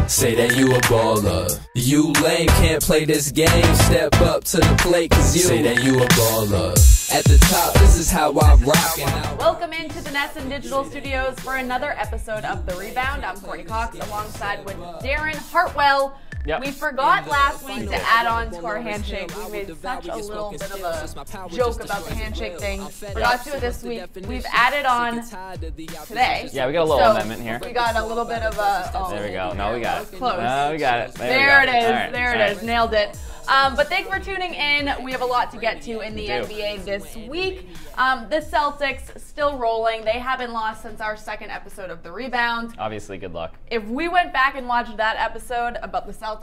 Say that you a baller. You lame, can't play this game. Step up to the plate, cause you say that you a baller. At the top, this is how I rock. Welcome into the Nesson Digital Studios for another episode of The Rebound. I'm Courtney Cox alongside with Darren Hartwell. Yep. We forgot last week to add on to our handshake. We made such a little bit of a joke about the handshake thing. Forgot to do it this week. We've added on today. Yeah, we got a little amendment here. We got a little bit of a... Oh, there we go. No, we got it. Close. No, we got it. There it is. Right. There it is. Nailed it. But thanks for tuning in. We have a lot to get to in the NBA this week. The Celtics still rolling. They haven't lost since our second episode of The Rebound. Obviously, good luck. If we went back and watched that episode about the Celtics,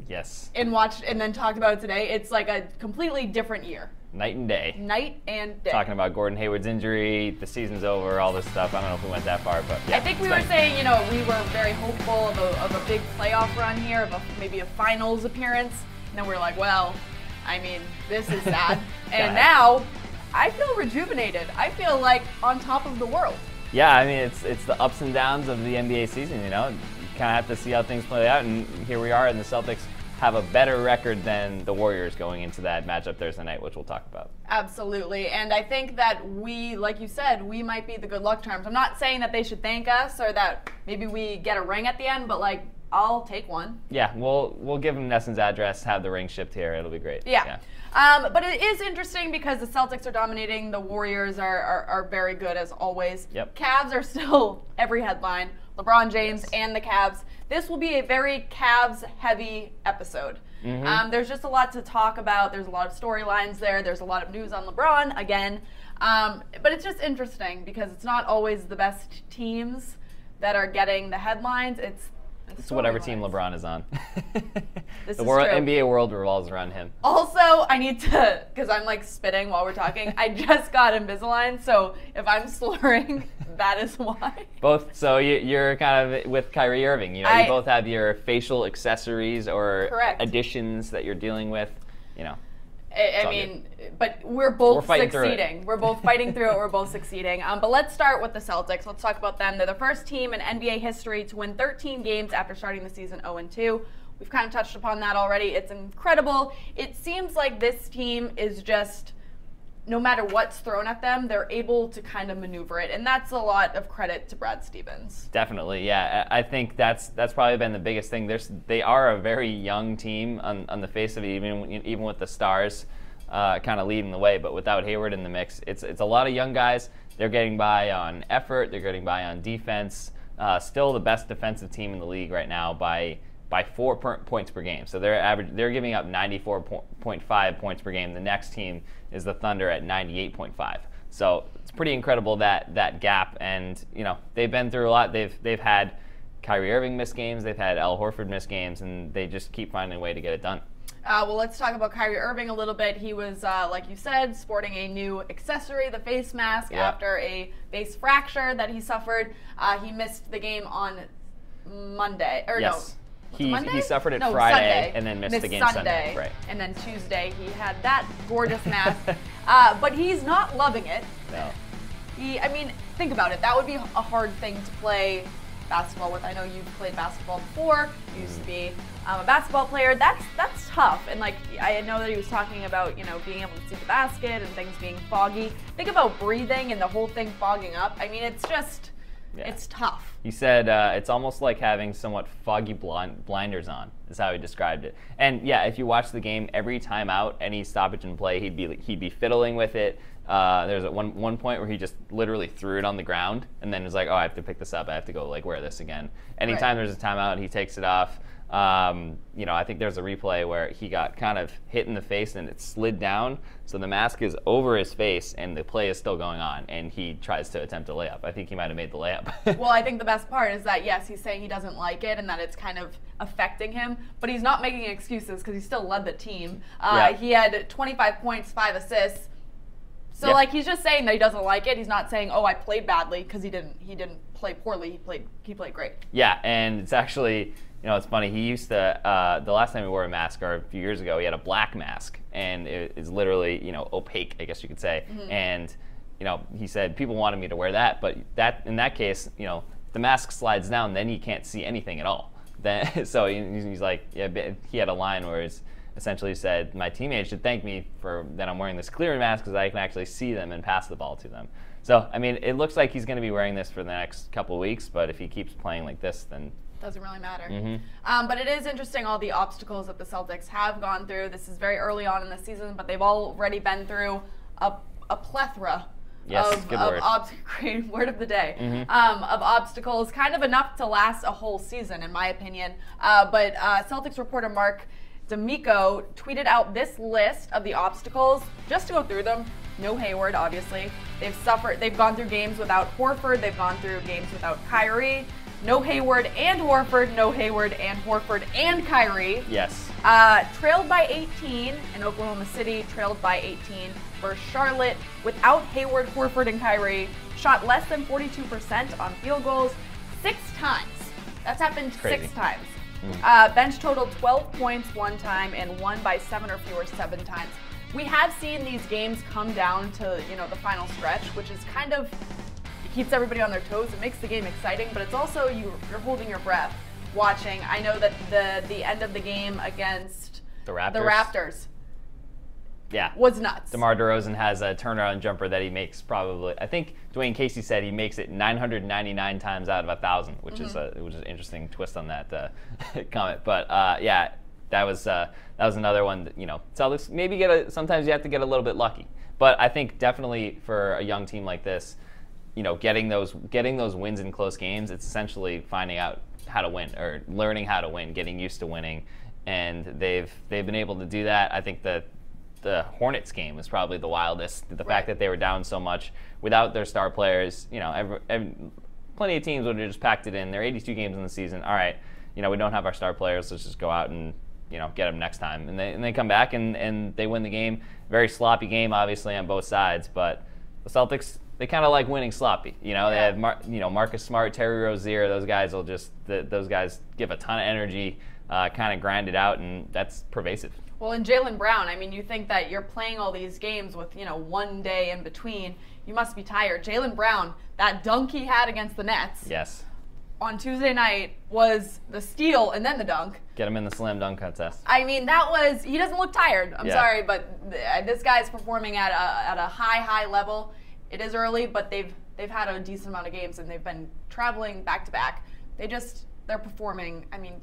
yes, and then talked about it today, it's like a completely different year. Night and day. Night and day. Talking about Gordon Hayward's injury, the season's over, all this stuff. I don't know if we went that far, but yeah. I think we were saying, we were very hopeful of a big playoff run here, of maybe a finals appearance. And then we were like, well, I mean, this is sad. And now, I feel rejuvenated. I feel like on top of the world. Yeah, I mean, it's the ups and downs of the NBA season, You kind of have to see how things play out, and here we are, and the Celtics have a better record than the Warriors going into that matchup Thursday night, which we'll talk about. Absolutely, and I think that we, like you said, we might be the good luck charms. I'm not saying that they should thank us or that maybe we get a ring at the end, but I'll take one. Yeah, we'll give them Nesson's address, have the ring shipped here. It'll be great. Yeah. But it is interesting because the Celtics are dominating. The Warriors are very good as always. Yep. Cavs are still every headline. LeBron James and the Cavs. This will be a very Cavs-heavy episode. Mm-hmm. There's just a lot to talk about. There's a lot of storylines there. There's a lot of news on LeBron again. But it's just interesting because it's not always the best teams that are getting the headlines. It's whatever team LeBron is on. This the is world, true. NBA world revolves around him. Also, I need to, because I'm spitting while we're talking, I just got Invisalign, so if I'm slurring, that is why. So you're kind of with Kyrie Irving. You both have your facial accessories or additions that you're dealing with. I mean, but we're both succeeding. We're both fighting through it. We're both succeeding. But let's start with the Celtics. Let's talk about them. They're the first team in NBA history to win 13 games after starting the season 0-2. We've kind of touched upon that already. It's incredible. It seems like this team is just, no matter what's thrown at them, they're able to kind of maneuver it. And that's a lot of credit to Brad Stevens. Definitely, yeah. I think that's probably been the biggest thing. They are a very young team on the face of it, even with the stars kind of leading the way. But without Hayward in the mix, it's a lot of young guys. They're getting by on effort. They're getting by on defense. Still the best defensive team in the league right now by 4 points per game. So they're giving up 94.5 points per game. The next team is the Thunder at 98.5. So it's pretty incredible that gap. And they've been through a lot. They've had Kyrie Irving miss games. They've had Al Horford miss games, and they just keep finding a way to get it done. Well, let's talk about Kyrie Irving a little bit. He was, like you said, sporting a new accessory, the face mask, after a face fracture that he suffered. He missed the game on Monday. He suffered it Friday, Sunday, and then missed the game Sunday. Right. And then Tuesday he had that gorgeous mask. But he's not loving it. No. Think about it. That would be a hard thing to play basketball with. I know you've played basketball before. You used to be a basketball player. That's tough. And I know that he was talking about being able to see the basket and things being foggy. Think about breathing and the whole thing fogging up. It's just. Yeah. It's tough. He said it's almost like having somewhat foggy blinders on, is how he described it. And yeah, if you watch the game, every time out, any stoppage in play, he'd be fiddling with it. There's at one point where he just literally threw it on the ground and then was like, oh, I have to pick this up. I have to go wear this again. Anytime there's a timeout, he takes it off. I think there's a replay where he got kind of hit in the face and it slid down. So the mask is over his face and the play is still going on, and he tries to attempt a layup. I think he might have made the layup. Well, I think the best part is that, yes, he's saying he doesn't like it and that it's kind of affecting him, but he's not making excuses because he still led the team. He had 25 points, 5 assists. So he's just saying that he doesn't like it. He's not saying, "Oh, I played badly," because he didn't play poorly. He played great. Yeah, and it's actually, it's funny. He used to the last time he wore a mask, or a few years ago, he had a black mask, and it is literally opaque, I guess you could say. Mm-hmm. And he said people wanted me to wear that, but in that case, the mask slides down, then you can't see anything at all. then so he's like, yeah, he had a line where he's essentially said, my teammates should thank me for that I'm wearing this clear mask because I can actually see them and pass the ball to them. So, I mean, it looks like he's going to be wearing this for the next couple of weeks, but if he keeps playing like this, then doesn't really matter. But it is interesting all the obstacles that the Celtics have gone through. This is very early on in the season, but they've already been through a plethora great word of the day, of obstacles, kind of enough to last a whole season, in my opinion. But Celtics reporter Marc D'Amico tweeted out this list of the obstacles, just to go through them. No Hayward, obviously. They've gone through games without Horford. They've gone through games without Kyrie. No Hayward and Horford. No Hayward and Horford and Kyrie. Yes. Trailed by 18 in Oklahoma City. Trailed by 18 for Charlotte. Without Hayward, Horford, and Kyrie. Shot less than 42% on field goals 6 times. That's happened 6 times. Bench totaled 12 points 1 time and won by 7 or fewer 7 times. We have seen these games come down to, the final stretch, which is kind of, it keeps everybody on their toes. It makes the game exciting, but it's also you're holding your breath watching. I know that the end of the game against the Raptors. Yeah. Was nuts. DeMar DeRozan has a turnaround jumper that he makes probably, I think Dwayne Casey said he makes it 999 times out of 1,000, which is an interesting twist on that comment. But yeah, that was another one that, Celtics maybe sometimes you have to get a little bit lucky. But I think definitely for a young team like this, getting those wins in close games, it's essentially finding out how to win or learning how to win, getting used to winning, and they've been able to do that. I think that the Hornets game is probably the wildest. The fact that they were down so much without their star players, plenty of teams would have just packed it in. There are 82 games in the season. All right, we don't have our star players. Let's just go out and get them next time. And they come back and they win the game. Very sloppy game, obviously, on both sides. But the Celtics, they kind of like winning sloppy. They have Marcus Smart, Terry Rozier. Those guys those guys give a ton of energy, kind of grind it out, and that's pervasive. Well, and Jaylen Brown, I mean, you think that you're playing all these games with, 1 day in between. You must be tired. Jaylen Brown, that dunk he had against the Nets. Yes. On Tuesday night was the steal and then the dunk. Get him in the slam dunk contest. I mean, he doesn't look tired. I'm sorry, but this guy's performing at a high level. It is early, but they've had a decent amount of games and they've been traveling back to back. They're performing. I mean,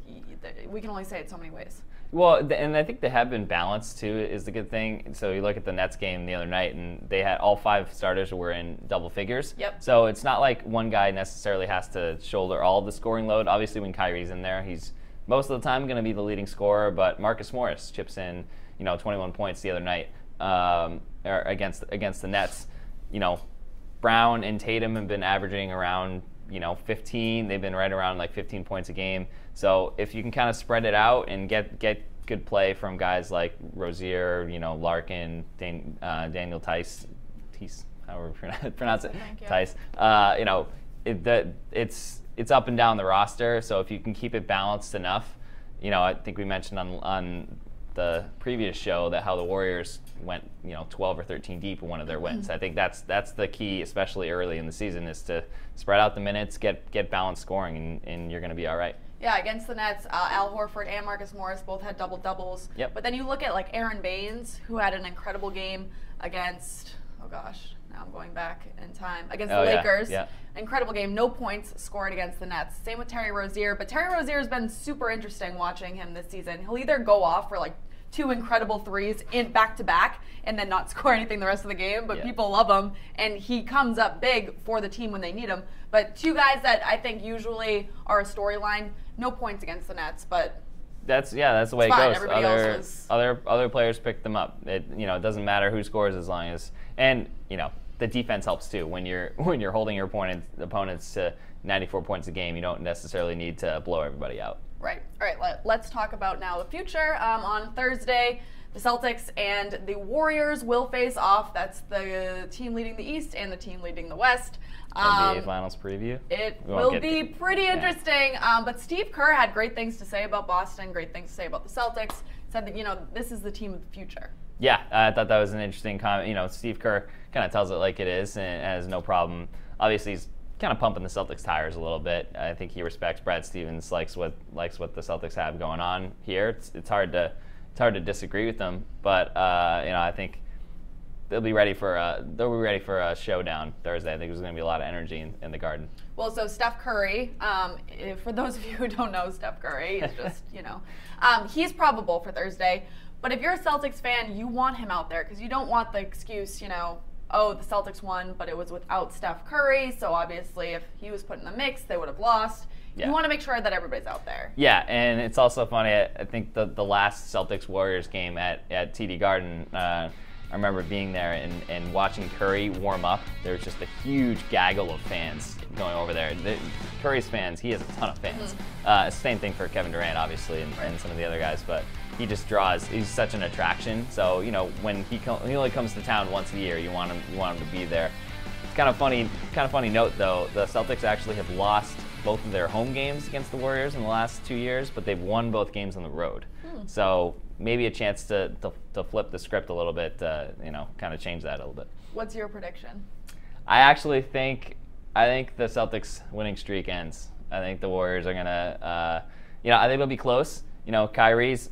we can only say it so many ways. Well, and I think they have been balanced too, is the good thing. So you look at the Nets game the other night, and they had all 5 starters were in double figures. Yep. So it's not like one guy necessarily has to shoulder all the scoring load. Obviously, when Kyrie's in there, he's most of the time going to be the leading scorer. But Marcus Morris chips in, 21 points the other night against the Nets. Brown and Tatum have been averaging around 15. They've been right around like 15 points a game. So if you can kind of spread it out and get good play from guys like Rozier, Larkin, Daniel Tice, however you pronounce it, Tice. It's up and down the roster. So if you can keep it balanced enough, I think we mentioned on the previous show that how the Warriors went 12 or 13 deep in one of their wins. I think that's the key, especially early in the season, is to spread out the minutes, get balanced scoring, and you're going to be all right. Yeah, against the Nets, Al Horford and Marcus Morris both had double-doubles. Yep. But then you look at like Aaron Baines, who had an incredible game against, now I'm going back in time, against the Lakers. Yeah. Incredible game, no points scored against the Nets. Same with Terry Rozier, but Terry Rozier has been super interesting watching him this season. He'll either go off for like 2 incredible threes in back-to-back and then not score anything the rest of the game, but people love him, and he comes up big for the team when they need him. But 2 guys that I think usually are a storyline, no points against the Nets, but that's the way it fine. goes. Everybody Other players pick them up. It doesn't matter who scores as long as, and the defense helps too. When you're holding your opponents to 94 points a game, you don't necessarily need to blow everybody out. Right. All right, let's talk about now the future. On Thursday, the Celtics and the Warriors will face off. That's the team leading the East and the team leading the West. NBA Finals preview. It will be pretty interesting. But Steve Kerr had great things to say about Boston, great things to say about the Celtics. Said that, this is the team of the future. Yeah, I thought that was an interesting comment. Steve Kerr kind of tells it like it is and has no problem. Obviously, he's kind of pumping the Celtics tires a little bit. I think he respects Brad Stevens, likes what the Celtics have going on here. It's hard to disagree with them, but I think they'll be ready for a showdown Thursday. I think there's going to be a lot of energy in the Garden. Well, so Steph Curry, for those of you who don't know Steph Curry, it's just, he's probable for Thursday. But if you're a Celtics fan, you want him out there because you don't want the excuse, oh, the Celtics won, but it was without Steph Curry. So obviously if he was put in the mix, they would have lost. Yeah. You want to make sure that everybody's out there. Yeah, and it's also funny, I think the last Celtics-Warriors game at TD Garden, I remember being there and watching Curry warm up. There was just a huge gaggle of fans going over there. Curry's fans, he has a ton of fans. Same thing for Kevin Durant, obviously, and some of the other guys, but he just draws. He's such an attraction. So when he only comes to town once a year, you want him to be there. It's kind of funny note though. The Celtics actually have lost both of their home games against the Warriors in the last 2 years, but they've won both games on the road. So maybe a chance to flip the script a little bit, kind of change that a little bit. What's your prediction? I think the Celtics winning streak ends. I think the Warriors are gonna, I think it'll be close. Kyrie's,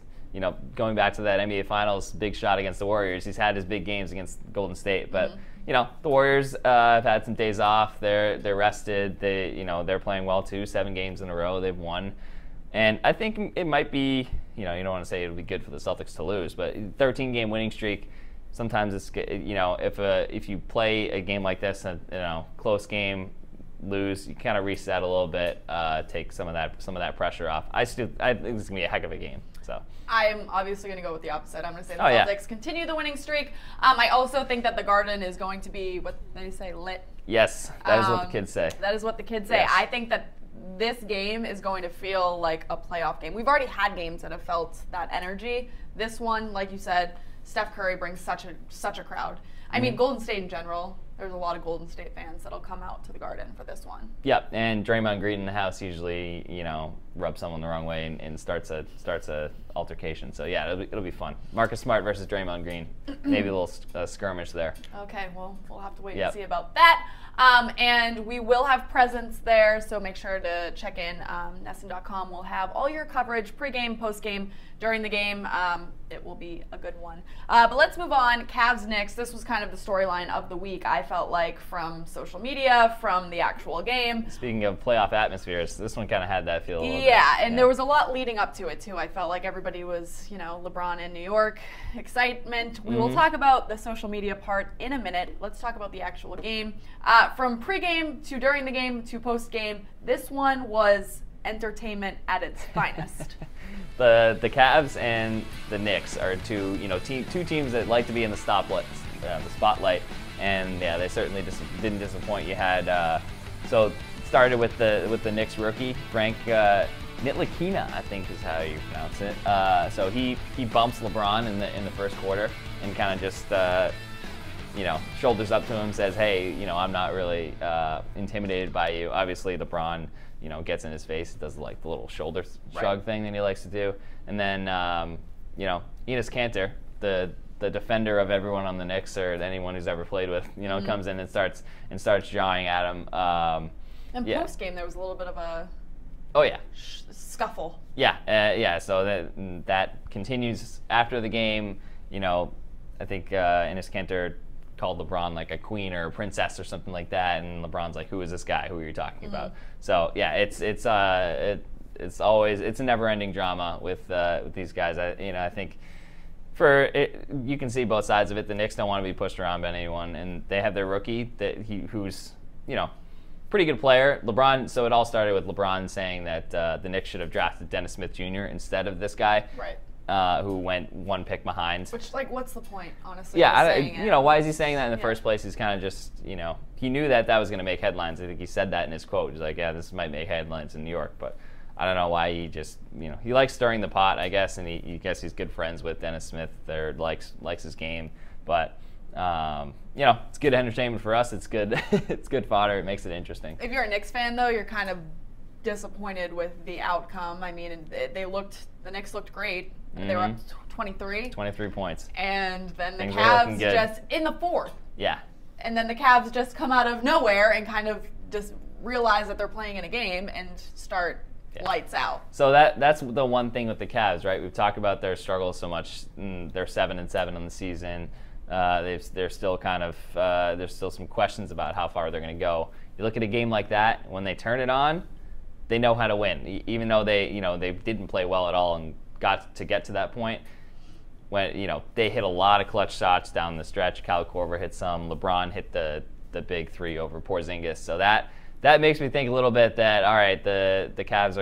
going back to that NBA Finals big shot against the Warriors. He's had his big games against Golden State, but the Warriors have had some days off. They're rested. They're playing well too. 7 games in a row they've won, and I think it might be. You don't want to say it'll be good for the Celtics to lose, but 13-game winning streak. Sometimes it's if you play a game like this, close game, lose, you kind of reset a little bit, take some of that pressure off. I think it's gonna be a heck of a game. So I'm obviously going to go with the opposite. I'm going to say the Celtics continue the winning streak. I also think that the Garden is going to be, what they say, lit. Yes, that is what the kids say. That is what the kids say. Yes. I think that this game is going to feel like a playoff game. We've already had games that have felt that energy. This one, like you said, Steph Curry brings such a crowd. I mean, Golden State in general, there's a lot of Golden State fans that'll come out to the Garden for this one. Yep, and Draymond Green in the house usually, rubs someone the wrong way and starts a altercation. So yeah, it'll be fun. Marcus Smart versus Draymond Green, maybe a little skirmish there. Okay, well, we'll have to wait and see about that. And we will have presents there, so make sure to check in. Nesson.com will have all your coverage, pregame, postgame, during the game. It will be a good one. But let's move on. Cavs Knicks. This was kind of the storyline of the week, I felt like, from social media, from the actual game. Speaking of playoff atmospheres, this one kind of had that feel a little bit. Yeah, and there was a lot leading up to it, too. I felt like everybody was, LeBron in New York, excitement. We will talk about the social media part in a minute. Let's talk about the actual game. From pregame to during the game to postgame, this one was entertainment at its finest. The Cavs and the Knicks are two teams that like to be in the spotlight, and yeah, they certainly didn't disappoint. You had so it started with the Knicks rookie Frank Ntilikina, I think is how you pronounce it. So he bumps LeBron in the first quarter and kind of just shoulders up to him, says, hey, I'm not really intimidated by you. Obviously LeBron gets in his face, does the little shoulder shrug thing that he likes to do, and then Enes Kanter, the defender of everyone on the Knicks or anyone who's ever played with, comes in and starts jawing at him. And post game there was a little bit of a scuffle. Yeah. So that continues after the game. I think Enes Kanter called LeBron like a queen or a princess or something like that, and LeBron's like, "Who is this guy? Who are you talking about?" So yeah, it's a never-ending drama with these guys. I think you can see both sides of it. The Knicks don't want to be pushed around by anyone, and they have their rookie who's pretty good player. LeBron. So it all started with LeBron saying that the Knicks should have drafted Dennis Smith Jr. instead of this guy. Right. Who went one pick behind. Which, what's the point, honestly? Yeah, why is he saying that in the first place? He's kind of just, he knew that was going to make headlines. I think he said that in his quote. He's like, yeah, this might make headlines in New York, but I don't know why he just, he likes stirring the pot, I guess, and he guess he's good friends with Dennis Smith. They're likes his game, but it's good entertainment for us. It's good, it's good fodder. It makes it interesting. If you're a Knicks fan, though, you're kind of disappointed with the outcome. I mean, the Knicks looked great. They were up 23. 23 points. And then the Cavs just in the fourth. Yeah. And then the Cavs just come out of nowhere and kind of just realize that they're playing in a game and start lights out. So that's the one thing with the Cavs, right? We've talked about their struggles so much. They're 7-7 on the season. They're still kind of there's still some questions about how far they're going to go. You look at a game like that, when they turn it on, they know how to win. Even though they didn't play well at all and got to get to that point, when they hit a lot of clutch shots down the stretch. Kyle Korver hit some. LeBron hit the big three over Porzingis. So that makes me think a little bit that, all right, the Cavs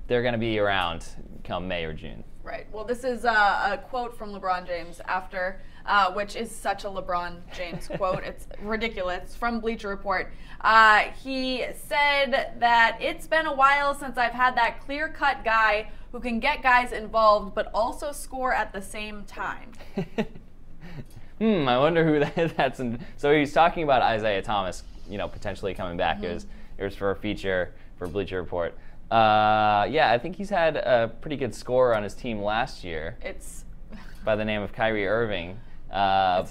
they're gonna be around come May or June. Right. Well, this is a quote from LeBron James after, which is such a LeBron James quote. It's ridiculous. From Bleacher Report. He said that it's been a while since I've had that clear-cut guy who can get guys involved but also score at the same time. I wonder who that's in. So he's talking about Isaiah Thomas, potentially coming back. Mm-hmm. It was for a feature for Bleacher Report. I think he's had a pretty good score on his team last year. It's by the name of Kyrie Irving. I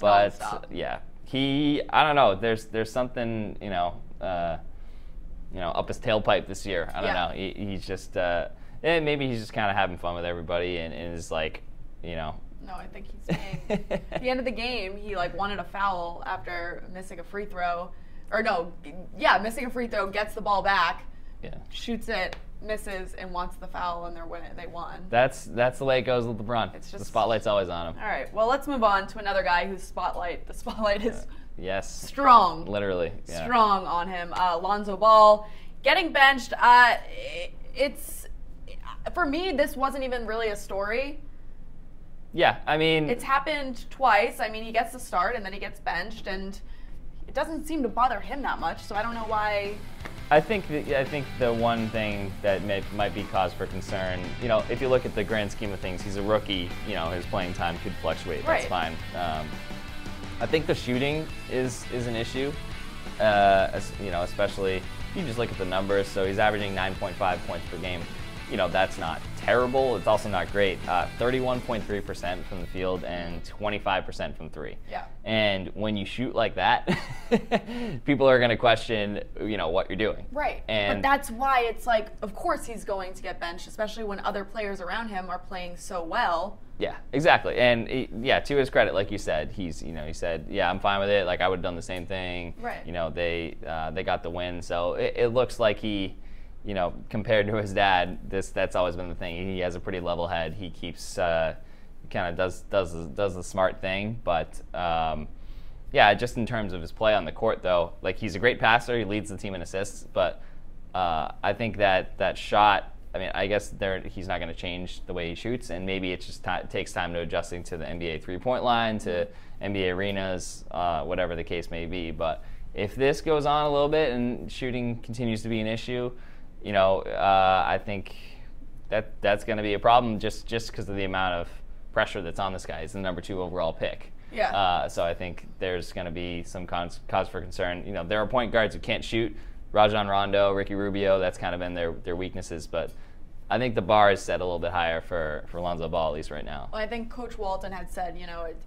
I don't know. There's something up his tailpipe this year. I don't know. He's just maybe he's just kind of having fun with everybody and is like, No, I think he's being. At the end of the game, he wanted a foul after missing a free throw, missing a free throw, gets the ball back, shoots it, misses, and wants the foul, and they won. That's the way it goes with LeBron. It's just, the spotlight's always on him. All right, well, let's move on to another guy whose spotlight is strong. Literally. Strong on him. Lonzo Ball getting benched. For me, this wasn't even really a story. Yeah, I mean, it's happened twice. I mean, he gets the start and then he gets benched, and it doesn't seem to bother him that much. So I don't know why. I think the one thing that might be cause for concern, if you look at the grand scheme of things, he's a rookie. His playing time could fluctuate. That's fine. I think the shooting is an issue. Especially if you just look at the numbers. So he's averaging 9.5 points per game. That's not terrible. It's also not great. 31.3% from the field and 25% from three. Yeah. And when you shoot like that, people are going to question, what you're doing. Right. But that's why it's of course he's going to get benched, especially when other players around him are playing so well. Yeah, exactly. And to his credit, like you said, he said, I'm fine with it. I would have done the same thing. Right. They got the win. So it looks like he, compared to his dad, that's always been the thing. He has a pretty level head. He keeps kind of does the smart thing. But just in terms of his play on the court, though, he's a great passer. He leads the team in assists. But I think that shot. I mean, I guess he's not going to change the way he shoots, and maybe it just takes time to adjusting to the NBA three-point line, to NBA arenas, whatever the case may be. But if this goes on a little bit and shooting continues to be an issue, I think that's going to be a problem just because of the amount of pressure that's on this guy. He's the number 2 overall pick. Yeah. So I think there's going to be some cause for concern. There are point guards who can't shoot. Rajon Rondo, Ricky Rubio, that's kind of been their weaknesses. But I think the bar is set a little bit higher for Lonzo Ball, at least right now. Well, I think Coach Walton had said,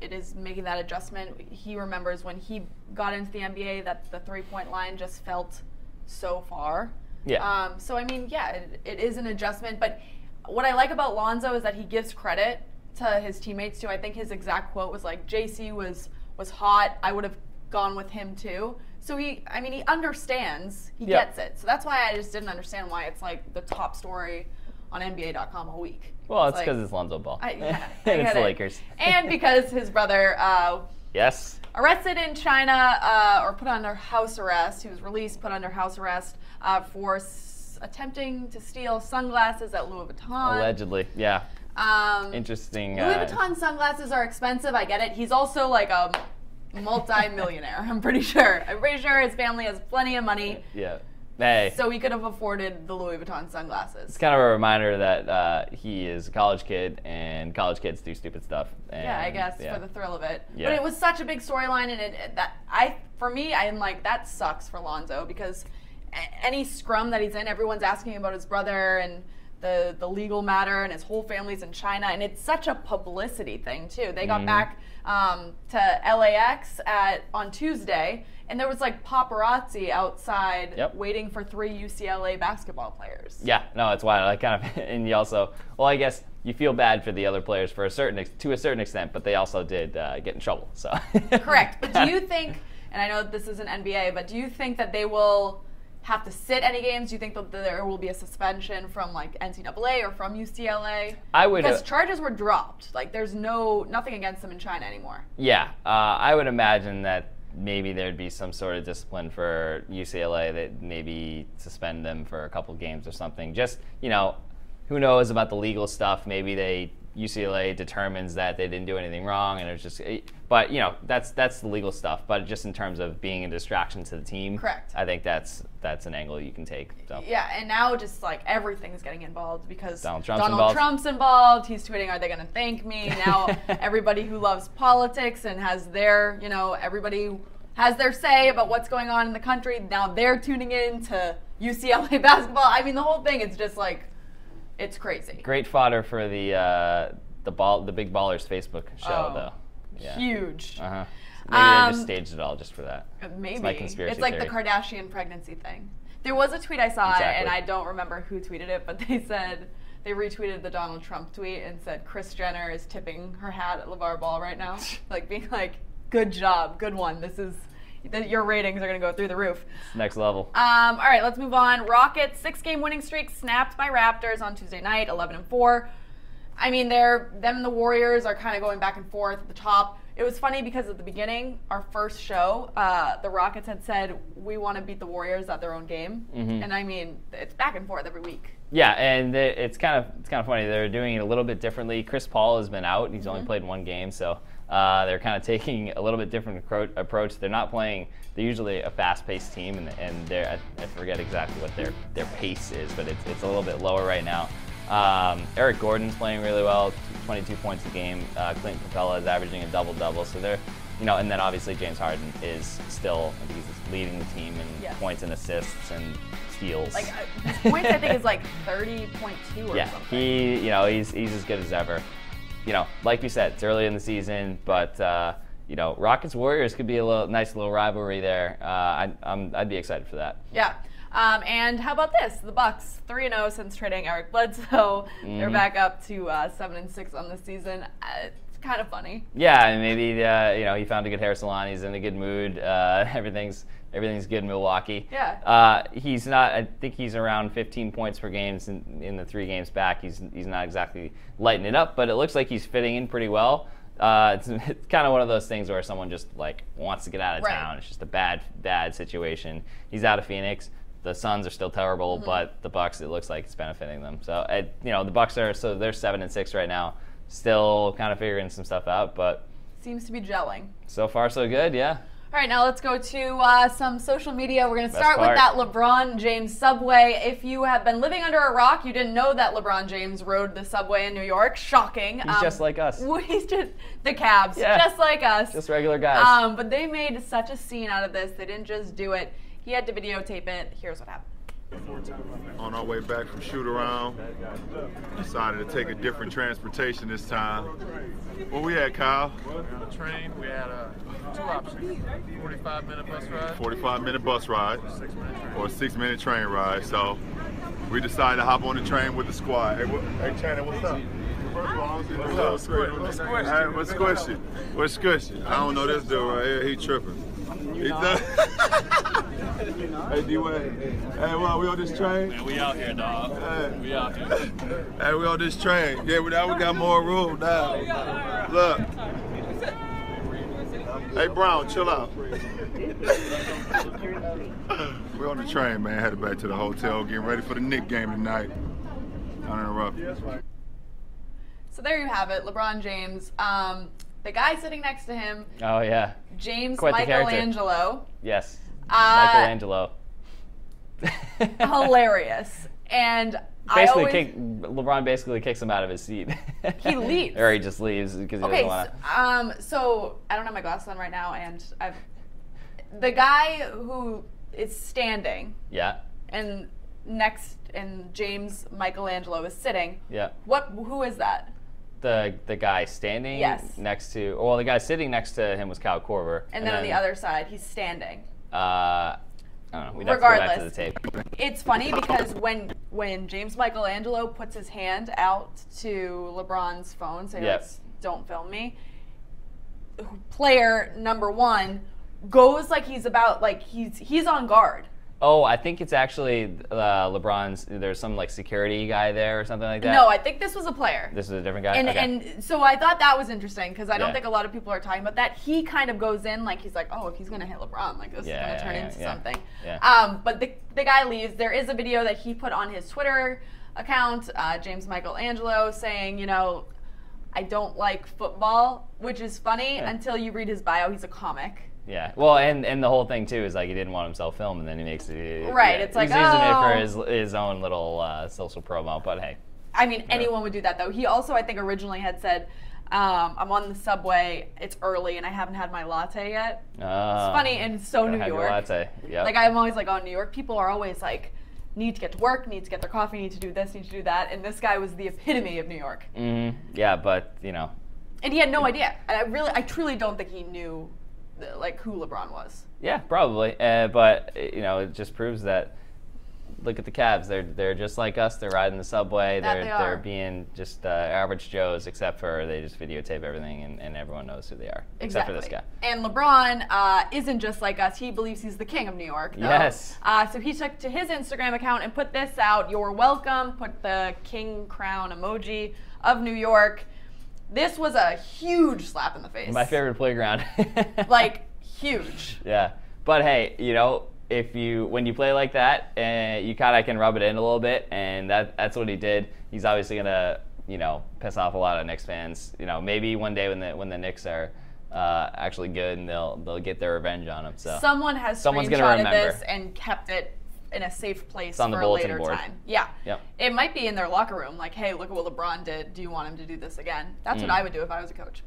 it is making that adjustment. He remembers when he got into the NBA that the three-point line just felt so far. Yeah. So, I mean, it is an adjustment. But what I like about Lonzo is that he gives credit to his teammates, too. I think his exact quote was JC was hot. I would have gone with him, too. So he understands. He gets it. So that's why I just didn't understand why it's the top story on NBA.com all week. Well, it's because it's Lonzo Ball. And it's the Lakers. And because his brother yes, arrested in China or put under house arrest. He was released, put under house arrest for attempting to steal sunglasses at Louis Vuitton. Allegedly, yeah. Interesting. Louis Vuitton sunglasses are expensive. I get it. He's also a multi-millionaire. I'm pretty sure. His family has plenty of money. Yeah. Hey. So he could have afforded the Louis Vuitton sunglasses. It's kind of a reminder that he is a college kid, and college kids do stupid stuff. And, I guess for the thrill of it. Yeah. But it was such a big storyline, and for me, I'm that sucks for Lonzo because any scrum that he's in, everyone's asking about his brother, and the legal matter, and his whole family's in China, and it's such a publicity thing too. They got back to LAX on Tuesday, and there was like paparazzi outside waiting for 3 UCLA basketball players. Yeah, no, it's wild. I kind of, and you also, well, I guess you feel bad for the other players to a certain extent, but they also did get in trouble. So correct. But do you think, and I know that this isn't NBA, but do you think that they will have to sit any games? Do you think that there will be a suspension from like NCAA or from UCLA? I would, because charges were dropped. Like there's nothing against them in China anymore. Yeah, I would imagine that maybe there'd be some sort of discipline for UCLA, that maybe suspend them for a couple games or something. Just, who knows about the legal stuff? Maybe UCLA determines that they didn't do anything wrong, and it's just, but that's the legal stuff. But just in terms of being a distraction to the team, correct. I think that's an angle you can take. So. Yeah, and now just like everything's getting involved because Donald Trump's involved. He's tweeting, "Are they going to thank me?" Now everybody who loves politics and has their, everybody has their say about what's going on in the country. Now they're tuning in to UCLA basketball. I mean, the whole thing is just like. It's crazy. Great fodder for the Big Ballers Facebook show, though. Yeah. Huge. Maybe they just staged it all just for that. Maybe. It's my conspiracy It's like theory. the Kardashian pregnancy thing. There was a tweet I saw, and I don't remember who tweeted it, but they said they retweeted the Donald Trump tweet and said Kris Jenner is tipping her hat at LeVar Ball right now, like being like, "Good job, good one. This is." Your ratings are going to go through the roof. It's next level. All right, let's move on. Rockets 6-game winning streak snapped by Raptors on Tuesday night, 11-4. I mean, them and the Warriors are kind of going back and forth at the top. It was funny because at the beginning, our first show, the Rockets had said, we want to beat the Warriors at their own game. And I mean, it's back and forth every week. Yeah, and it's kind of funny. They're doing it a little bit differently. Chris Paul has been out. He's only played 1 game, so they're kind of taking a little bit different approach. They're not playing. They're usually a fast-paced team, and I forget exactly what their pace is, but it's a little bit lower right now. Eric Gordon's playing really well, 22 points a game. Clint Capella is averaging a double-double, so they're, and then obviously James Harden is still, he's leading the team in points and assists and steals. Like his points, I think, is like 30.2 or something. Yeah, he's as good as ever. Like we said, it's early in the season, but Rockets Warriors could be a nice little rivalry there. I'd be excited for that. Yeah. And how about this? The Bucks 3-0 since trading Eric Bledsoe. They're back up to 7-6 on the season. It's kind of funny. Yeah, and maybe he found a good hair salon. He's in a good mood. Everything's good in Milwaukee. Yeah. He's not. I think he's around 15 points per game in the 3 games back. He's not exactly lighting it up, but it looks like he's fitting in pretty well. It's kind of one of those things where someone just like wants to get out of town. It's just a bad situation. He's out of Phoenix. The Suns are still terrible, but the Bucks, it looks like it's benefiting them. So the Bucks they're 7-6 right now, still kind of figuring some stuff out, but seems to be gelling. So far, so good. Yeah. All right, now let's go to some social media. We're going to start with that LeBron James subway. If you have been living under a rock, you didn't know that LeBron James rode the subway in New York. Shocking. He's just like us. He's just the cabs, just like us. Just regular guys. But they made such a scene out of this. They didn't just do it. He had to videotape it. Here's what happened. On our way back from shoot around, decided to take a different transportation this time. Where we at, Kyle? On the train, we had 2 options. 45-minute bus ride. 45-minute bus ride. 6-minute train. Or a 6-minute train ride. So we decided to hop on the train with the squad. Hey Channing, what's up? What's up? Hey, what's squishy? What's squishy? I don't know this dude right here. He tripping. Hey, D-Wade. Hey, well, we on this train? Man, we out here, dog. Hey. We out here. Hey, we on this train. Yeah, now we got more room now. Look. Hey, Brown, chill out. We're on the train, man. Headed back to the hotel, getting ready for the Knicks game tonight. Uninterrupted. So there you have it, LeBron James. The guy sitting next to him. Oh yeah. James LiAngelo. Yes. LiAngelo. Hilarious. And LeBron basically kicks him out of his seat. He leaves. Or he just leaves because he doesn't want to. So I don't have my glasses on right now, and the guy who is standing. Yeah. And and James LiAngelo is sitting. Yeah. Who is that? The guy standing next to, well, the guy sitting next to him was Kyle Korver. And then on the other side, he's standing. I don't know. We'd have to go back to the tape. It's funny because when James LiAngelo puts his hand out to LeBron's phone, saying, don't film me, player number 1 goes like he's he's on guard. Oh, I think it's actually LeBron's. There's some like security guy there or something like that. No, I think this was a player. This is a different guy. And so I thought that was interesting because I don't think a lot of people are talking about that. He kind of goes in like he's like, oh, if he's gonna hit LeBron, like this is gonna turn into something. Yeah. But the guy leaves. There is a video that he put on his Twitter account, James LiAngelo, saying, you know, I don't like football, which is funny until you read his bio. He's a comic. Yeah, well, and the whole thing too is like he didn't want himself filmed, and then he makes it. Right, it's like, he's using it for his own little social promo. But hey, I mean, anyone would do that though. He also, I think, originally had said, "I'm on the subway. It's early, and I haven't had my latte yet." It's funny and so New York. Latte. Yep. Like I'm always like, oh, New York people are always like, need to get to work, need to get their coffee, need to do this, need to do that, and this guy was the epitome of New York. Mm-hmm. Yeah, but you know, and he had no idea. I truly don't think he knew like who LeBron was. Yeah, probably. But you know, it just proves that. Look at the Cavs. They're just like us. They're riding the subway. They're being just average Joes, except for they just videotape everything, and everyone knows who they are. Exactly. Except for this guy. And LeBron isn't just like us. He believes he's the king of New York. Though. Yes. So he took to his Instagram account and put this out. You're welcome. Put the king crown emoji of New York. This was a huge slap in the face. My favorite playground. Like, huge. Yeah. But hey, you know, when you play like that, you kind of can rub it in a little bit, and that's what he did. He's obviously gonna, you know, piss off a lot of Knicks fans. You know, maybe one day when the Knicks are actually good, and they'll get their revenge on him. So someone's screenshotted this and kept it in a safe place for a later time. Yeah. Yep. It might be in their locker room, like, hey, look at what LeBron did. Do you want him to do this again? That's what I would do if I was a coach.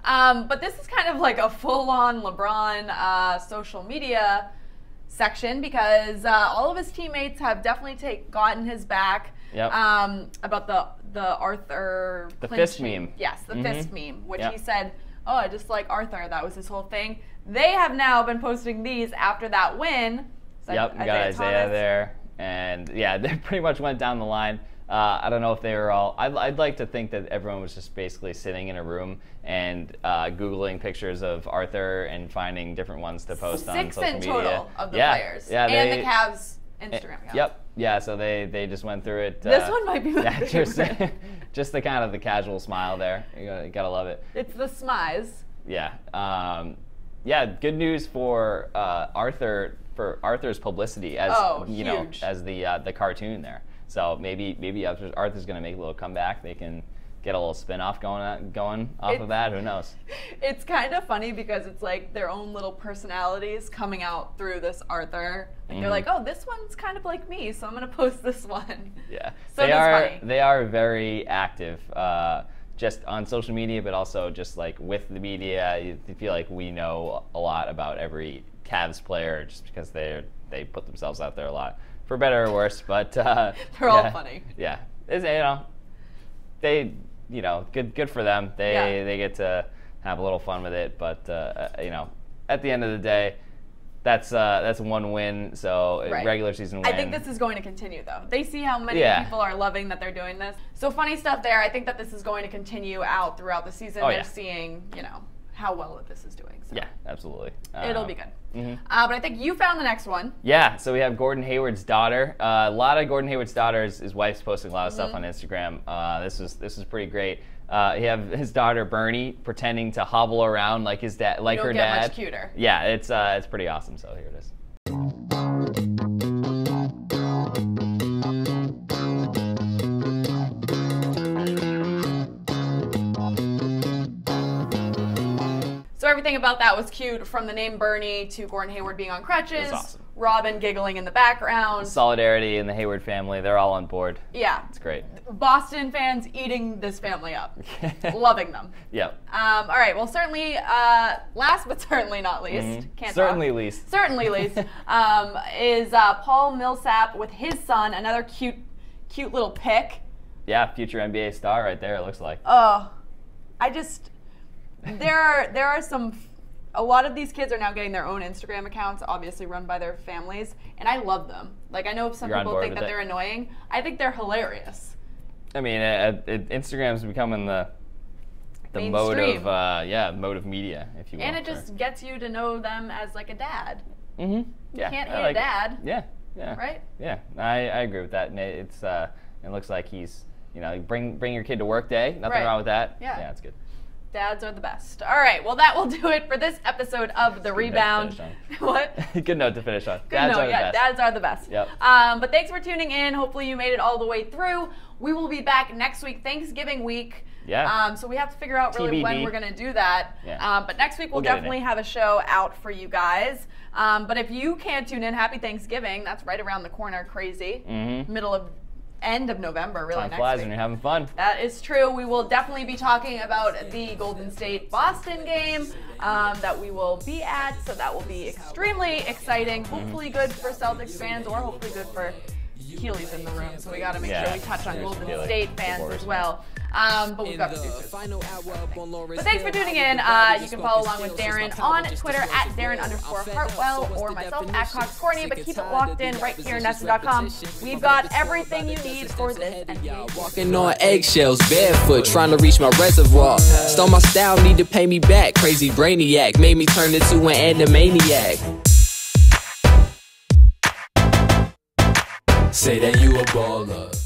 But this is kind of like a full-on LeBron social media section because all of his teammates have definitely gotten his back. Yep. About the Arthur fist meme. Yes, the fist meme, which he said, oh, I just like Arthur. That was his whole thing. They have now been posting these after that win. Yep, we got Isaiah there, and yeah, they pretty much went down the line. I don't know if they were all. I'd like to think that everyone was just basically sitting in a room and Googling pictures of Arthur and finding different ones to post on social media. 6 in total of the players. Yeah, and the Cavs Instagram account. Yep. Yeah, so they just went through it. This one might be my favorite. Just the kind of the casual smile there. You gotta love it. It's the smize. Yeah. Yeah. Good news for Arthur. For Arthur's publicity as you know, as the cartoon there. So maybe Arthur's going to make a little comeback. They can get a little spin-off going off of that. Who knows? It's kind of funny because it's like their own little personalities coming out through this Arthur. Like they're like, oh, this one's kind of like me, so I'm going to post this one. Yeah. So funny. They are very active. Just on social media, but also just like with the media. You feel like we know a lot about every Cavs player just because they put themselves out there a lot, for better or worse. But they're all funny. Yeah, good for them. They get to have a little fun with it. But at the end of the day, that's one win. So regular season win. I think this is going to continue though. They see how many people are loving that they're doing this. So funny stuff there. I think that this is going to continue out throughout the season. They're seeing how well this is doing. So. Yeah, absolutely. It'll be good. But I think you found the next one. Yeah, so we have Gordon Hayward's daughter. A lot of Gordon Hayward's daughters, his wife's posting a lot of stuff on Instagram. This is pretty great. You have his daughter Bernie pretending to hobble around like his dad, like her dad. You don't get much cuter. Yeah, it's pretty awesome. So here it is. So everything about that was cute, from the name Bernie to Gordon Hayward being on crutches. That's awesome. Robin giggling in the background. Solidarity in the Hayward family. They're all on board. Yeah. It's great. Boston fans eating this family up. Loving them. Yep. All right. Well, certainly, last but certainly not least, Certainly least, is Paul Millsap with his son. Another cute little pic. Yeah, future NBA star right there, it looks like. Oh, there are some. A lot of these kids are now getting their own Instagram accounts, obviously run by their families, and I love them. Like, I know some people think that they're annoying. I think they're hilarious. I mean, Instagram's becoming the mode of media, if you will. And it just gets you to know them as like a dad. Mm-hmm. Yeah, you can't hate a dad. Yeah. Right? Yeah, I agree with that. And it looks like he's, bring your kid to work day. Nothing wrong with that. Yeah, it's good. Dads are the best. All right, well, that will do it for this episode of The Rebound. What? Good note to finish on. Dads are the best. Yep. But thanks for tuning in. Hopefully you made it all the way through. We will be back next week, Thanksgiving week. Yeah. So we have to figure out really when we're going to do that. Yeah. But next week we'll definitely have a show out for you guys. But if you can't tune in, happy Thanksgiving. That's right around the corner. Crazy. End of November, really. Time flies when you're having fun. That is true. We will definitely be talking about the Golden State-Boston game that we will be at, so that will be extremely exciting. Hopefully good for Celtics fans, or hopefully good for Keely's in the room, so we got to make sure we touch on Golden State fans as well. But we've got producers. But thanks for tuning in. You can follow along with Darren on Twitter at Darren_Hartwell or myself at Cox Courtney, but keep it locked in right here, Nessa.com. We've got everything you need for this NBA. Walking on eggshells, barefoot, trying to reach my reservoir. Stole my style, need to pay me back. Crazy brainiac, made me turn into an animaniac. Say that you a baller.